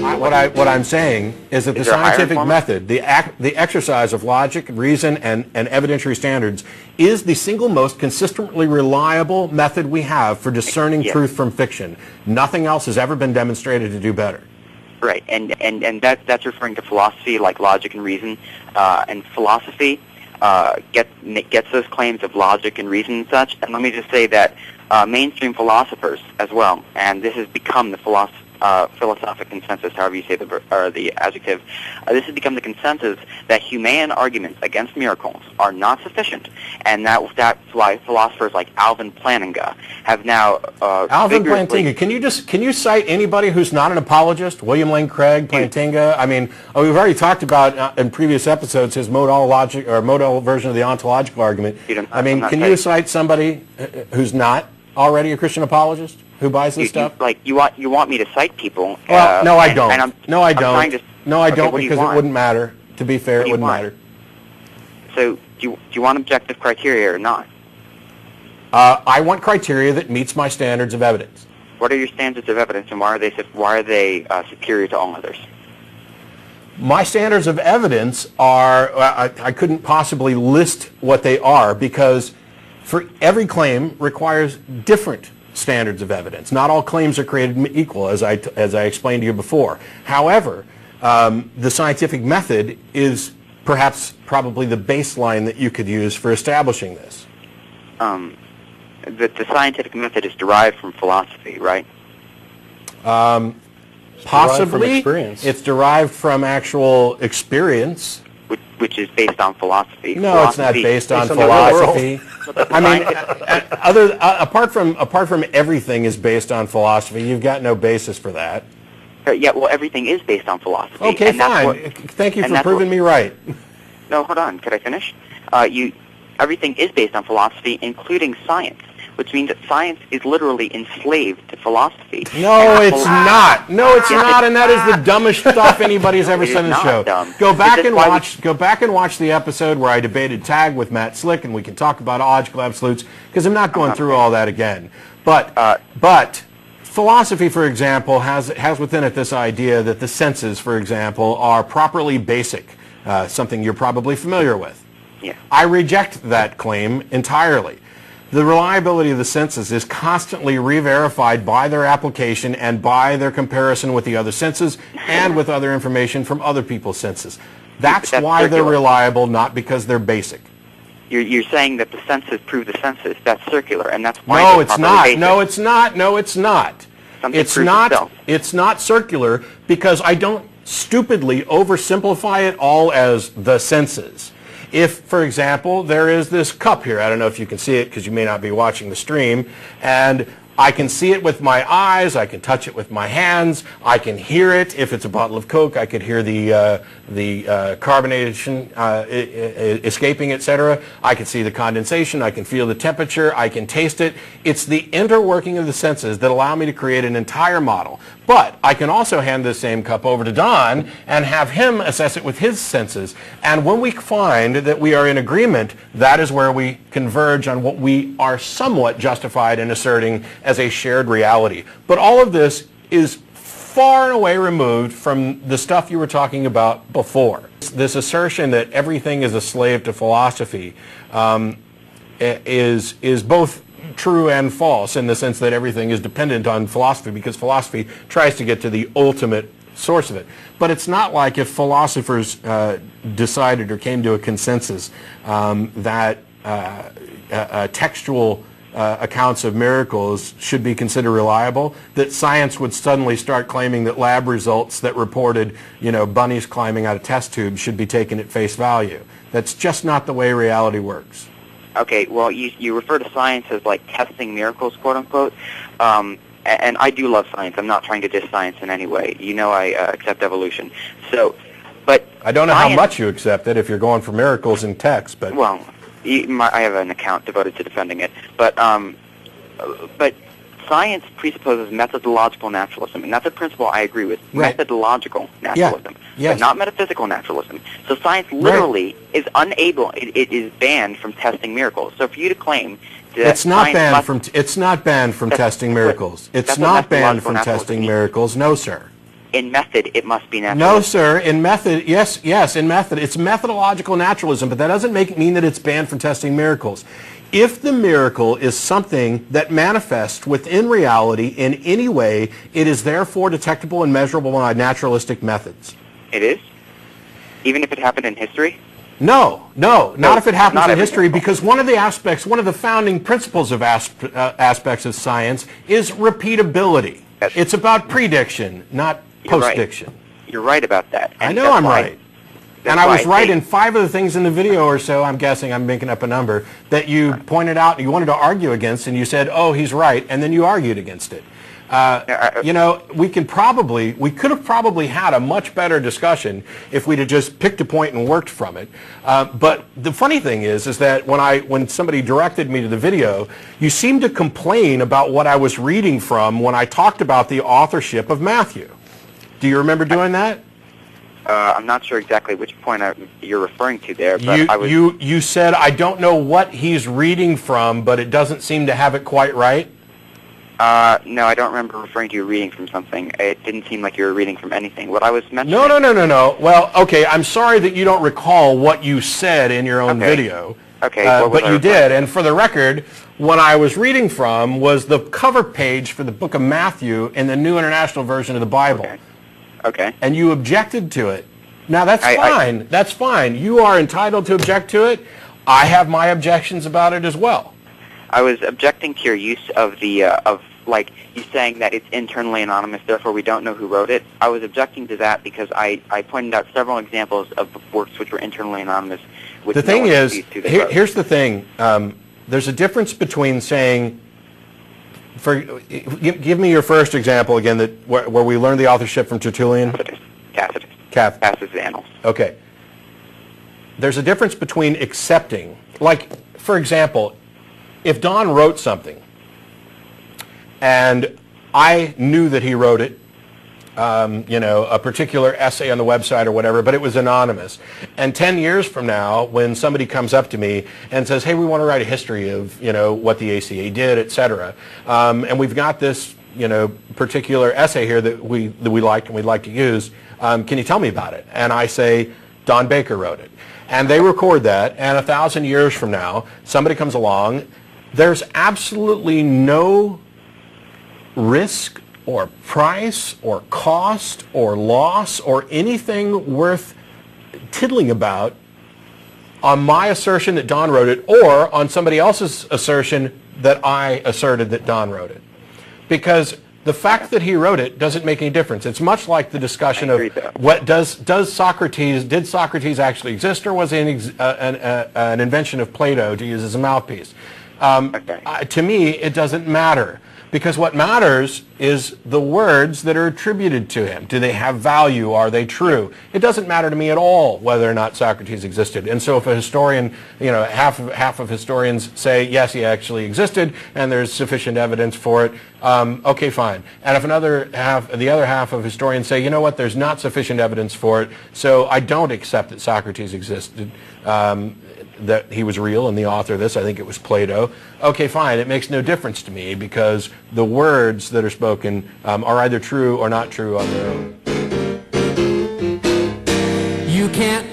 What I'm saying is that the scientific method, the exercise of logic, reason, and evidentiary standards is the single most consistently reliable method we have for discerning truth from fiction. Nothing else has ever been demonstrated to do better. Right, and that's referring to philosophy, like logic and reason, and philosophy gets those claims of logic and reason and such. And let me just say that mainstream philosophers as well, and this has become the philosophic consensus, however you say the adjective, this has become the consensus that humane arguments against miracles are not sufficient, and that's why philosophers like Alvin Plantinga have now Alvin Plantinga, can you cite anybody who's not an apologist? William Lane Craig, Plantinga. I mean, we've already talked about in previous episodes his modal version of the ontological argument. I mean, can you cite somebody who's not already a Christian apologist? Who buys this stuff? You want me to cite people? Well, no, I don't. No, I don't. Because it wouldn't matter. To be fair, it wouldn't matter. So, do you want objective criteria or not? I want criteria that meets my standards of evidence. What are your standards of evidence, and why are they superior to all others? My standards of evidence are, I couldn't possibly list what they are, because for every claim requires different standards of evidence. Not all claims are created equal, as I explained to you before. However, the scientific method is probably the baseline that you could use for establishing this. The scientific method is derived from philosophy, right? Possibly. It's derived from actual experience. Which is based on philosophy. No, it's not based on philosophy. I mean, apart from everything is based on philosophy, you've got no basis for that. Yeah, well, everything is based on philosophy. Okay, fine. Thank you for proving me right. No, hold on. Could I finish? Everything is based on philosophy, including science, which means that science is literally enslaved to philosophy. No, it's not. No, it's not, and that is the dumbest stuff anybody's ever said in the show. Go back and watch the episode where I debated tag with Matt Slick, and we can talk about logical absolutes, because I'm not going through all that again. But philosophy, for example, has within it this idea that the senses, for example, are properly basic, something you're probably familiar with. Yeah. I reject that claim entirely. The reliability of the senses is constantly re-verified by their application and by their comparison with the other senses and with other information from other people's senses. That's why they're reliable, not because they're basic. You're saying that the senses prove the senses. That's circular, and that's why No, it's not. No, it's not. No, it's not. It's not circular, because I don't stupidly oversimplify it all as the senses. If, for example, there is this cup here, I don't know if you can see it because you may not be watching the stream, and I can see it with my eyes, I can touch it with my hands, I can hear it. If it's a bottle of Coke, I could hear the carbonation escaping, etc. I can see the condensation, I can feel the temperature, I can taste it. It's the interworking of the senses that allow me to create an entire model. But I can also hand this same cup over to Don and have him assess it with his senses. And when we find that we are in agreement, that is where we converge on what we are somewhat justified in asserting as a shared reality. But all of this is far and away removed from the stuff you were talking about before. This assertion that everything is a slave to philosophy is both true and false, in the sense that everything is dependent on philosophy, because philosophy tries to get to the ultimate source of it. But it's not like if philosophers decided or came to a consensus that textual accounts of miracles should be considered reliable, that science would suddenly start claiming that lab results that reported, bunnies climbing out of test tubes should be taken at face value. That's just not the way reality works. Okay, well, you refer to science as like testing miracles, quote unquote, and I do love science. I'm not trying to diss science in any way. I accept evolution. But I don't know how much you accept it if you're going for miracles in text, but well, I have an account devoted to defending it. But science presupposes methodological naturalism, and that's a principle I agree with. Right. Methodological naturalism, but not metaphysical naturalism. So science literally is unable; it is banned from testing miracles. So for you to claim that it's not banned from testing miracles. It's not banned from testing miracles. No, sir. in method, it must be natural. No, sir. In method, yes, in method. It's methodological naturalism, but that doesn't mean that it's banned from testing miracles. If the miracle is something that manifests within reality in any way, it is therefore detectable and measurable by naturalistic methods. It is? Even if it happened in history? No, not if it happens in history, because one of the founding principles of aspects of science is repeatability. It's about prediction, not post-diction. You're right about that. I know I'm right. And I was right in 5 of the things in the video or so, I'm guessing, I'm making up a number, that you pointed out and you wanted to argue against, and you said, oh, he's right, and then you argued against it. You know, we could have probably had a much better discussion if we'd have just picked a point and worked from it. But the funny thing is that when somebody directed me to the video, you seemed to complain about what I was reading from when I talked about the authorship of Matthew. Do you remember doing that? I'm not sure exactly which point you're referring to there, but you said, I don't know what he's reading from, but it doesn't seem to have it quite right. No, I don't remember referring to you reading from something. It didn't seem like you were reading from anything. What I was mentioning... No. Well, okay, I'm sorry that you don't recall what you said in your own video. Okay, but you did, and for the record, what I was reading from was the cover page for the book of Matthew in the New International Version of the Bible. Okay. And you objected to it. Now, that's fine. That's fine. You are entitled to object to it. I have my objections about it as well. I was objecting to your use of the, like, you saying that it's internally anonymous, therefore we don't know who wrote it. I was objecting to that because I pointed out several examples of works which were internally anonymous. The thing is, here's the thing. There's a difference between saying, give me your first example again, where we learned the authorship from Tertullian. Tacitus. Tacitus' Annals. Okay. There's a difference between accepting, like, for example, if Don wrote something, and I knew that he wrote it, you know, a particular essay on the website or whatever, but it was anonymous. And 10 years from now, when somebody comes up to me and says, hey, we want to write a history of, you know, what the ACA did, etc., and we've got this, you know, particular essay here that we like and we'd like to use, can you tell me about it? And I say, Don Baker wrote it. And they record that, and 1,000 years from now, somebody comes along, there's absolutely no risk or price or cost or loss or anything worth tiddling about on my assertion that Don wrote it or on somebody else's assertion that I asserted that Don wrote it. Because the fact that he wrote it doesn't make any difference. It's much like the discussion of what did Socrates actually exist, or was it an invention of Plato to use as a mouthpiece? To me, it doesn't matter. Because what matters is the words that are attributed to him. Do they have value? Are they true? It doesn't matter to me at all whether or not Socrates existed. And so if a historian, you know, half of historians say, yes, he actually existed, and there's sufficient evidence for it, okay, fine. And if the other half of historians say, you know what, there's not sufficient evidence for it, so I don't accept that Socrates existed, that he was real and the author of this, I think it was Plato. Okay, fine, it makes no difference to me because the words that are spoken are either true or not true on their own. You can't